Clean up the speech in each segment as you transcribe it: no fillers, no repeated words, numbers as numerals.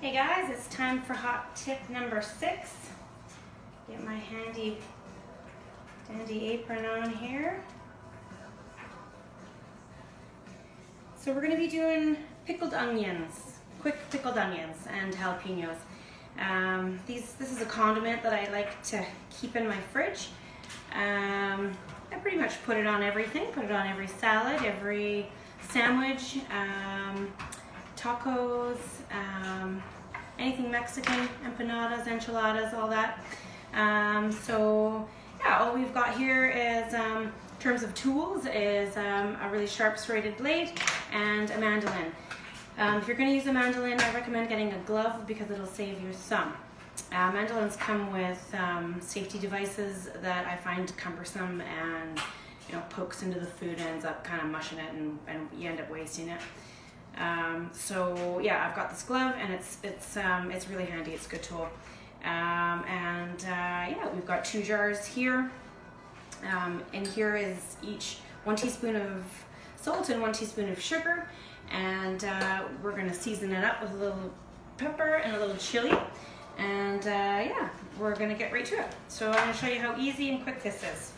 Hey guys, it's time for hot tip number 6. Get my handy dandy apron on here. So we're going to be doing pickled onions, quick pickled onions and jalapenos. This is a condiment that I like to keep in my fridge. I pretty much put it on everything, put it on every salad, every sandwich, tacos, anything Mexican, empanadas, enchiladas, all that. So yeah, all we've got here is, in terms of tools, is a really sharp serrated blade and a mandolin. If you're going to use a mandolin, I recommend getting a glove because it'll save your thumb. Mandolins come with safety devices that I find cumbersome and pokes into the food and ends up kind of mushing it and you end up wasting it. So yeah, I've got this glove and it's really handy. It's a good tool. Yeah, we've got 2 jars here. And here is each 1 teaspoon of salt and 1 teaspoon of sugar. And we're going to season it up with a little pepper and a little chili. And yeah, we're going to get right to it. So I'm going to show you how easy and quick this is.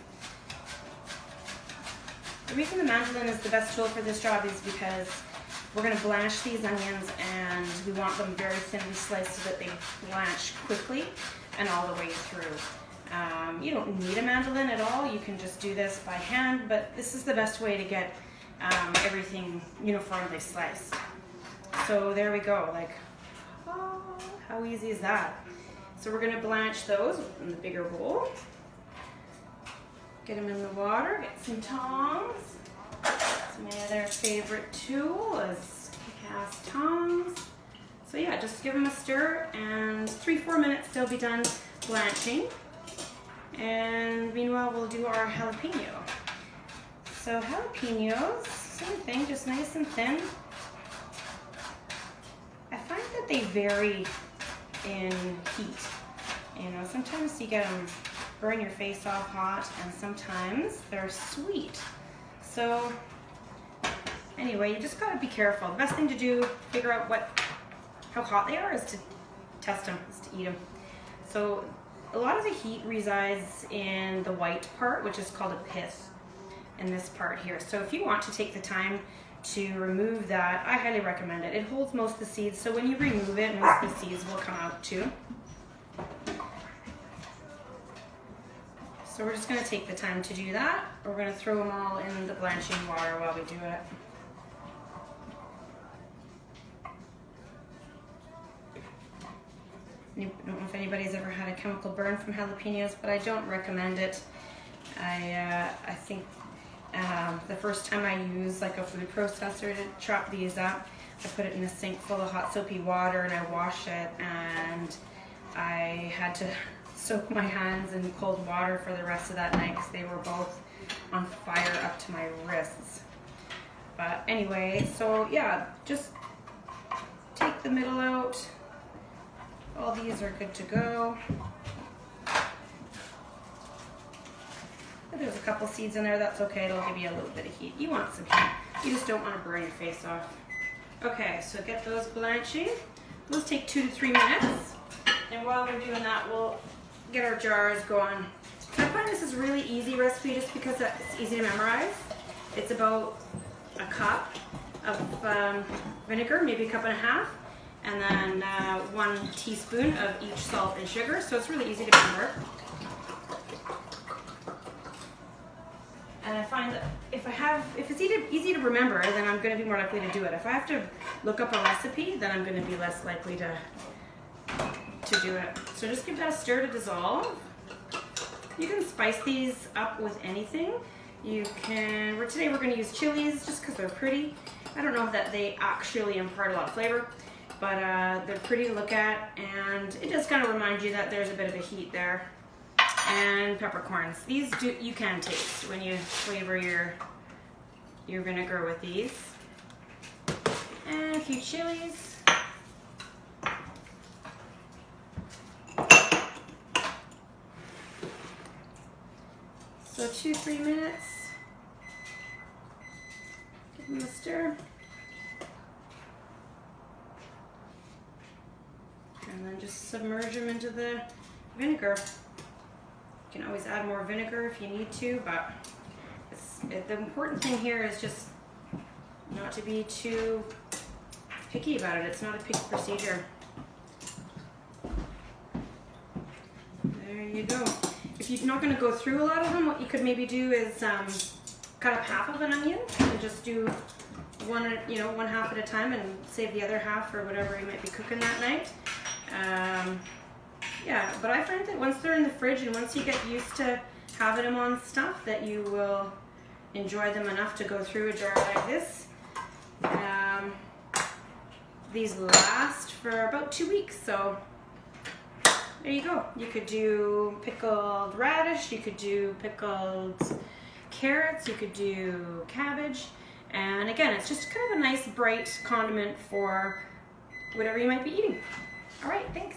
The reason the mandolin is the best tool for this job is because we're going to blanch these onions and we want them very thinly sliced so that they blanch quickly and all the way through. You don't need a mandolin at all. You can just do this by hand, but this is the best way to get everything uniformly sliced. So there we go. Like, oh, how easy is that? So we're going to blanch those in the bigger bowl. Get them in the water. Get some tongs. That's my other favorite tool is kick-ass tongs. So yeah, just give them a stir and 3-4 minutes they'll be done blanching. And meanwhile we'll do our jalapeno. So jalapenos, same thing, just nice and thin. I find that they vary in heat. Sometimes you get them burn your face off hot and sometimes they're sweet. So anyway, you just gotta be careful. The best thing to do, figure out how hot they are, is to test them, is to eat them. So a lot of the heat resides in the white part, which is called a pith, in this part here. So if you want to take the time to remove that, I highly recommend it. It holds most of the seeds, so when you remove it, most of the seeds will come out too. So we're just going to take the time to do that. We're going to throw them all in the blanching water while we do it. I don't know if anybody's ever had a chemical burn from jalapenos, but I don't recommend it. I think the first time I used like a food processor to chop these up, I put it in a sink full of hot soapy water and I washed it, and I had to soak my hands in cold water for the rest of that night because they were both on fire up to my wrists. But anyway, so yeah, just take the middle out. All these are good to go. If there's a couple seeds in there, that's okay. It'll give you a little bit of heat. You want some heat. You just don't want to burn your face off. Okay, so get those blanching. Those take 2 to 3 minutes. And while we're doing that, we'll get our jars going. So I find this is a really easy recipe just because it's easy to memorize. It's about a cup of vinegar, maybe a cup and a half, and then 1 teaspoon of each salt and sugar. So it's really easy to remember. And I find that if it's easy to remember, then I'm going to be more likely to do it. If I have to look up a recipe, then I'm going to be less likely to do it. So just give that a stir to dissolve. You can spice these up with anything. Today we're going to use chilies just because they're pretty. I don't know if they actually impart a lot of flavor, but they're pretty to look at, and it does kind of remind you that there's a bit of a heat there. And peppercorns. These you can taste when you flavor your vinegar with these. And a few chilies. So 2-3 minutes. Give them a stir. and then just submerge them into the vinegar. You can always add more vinegar if you need to, but the important thing here is just not to be too picky about it. It's not a picky procedure. There you go. If you're not going to go through a lot of them, what you could maybe do is cut up half of an onion and just do one half at a time and save the other half for whatever you might be cooking that night. Yeah, but I find that once they're in the fridge and once you get used to having them on stuff, that you will enjoy them enough to go through a jar like this. These last for about 2 weeks, so there you go. You could do pickled radish, you could do pickled carrots, you could do cabbage, and again, it's just kind of a nice bright condiment for whatever you might be eating. All right, thanks.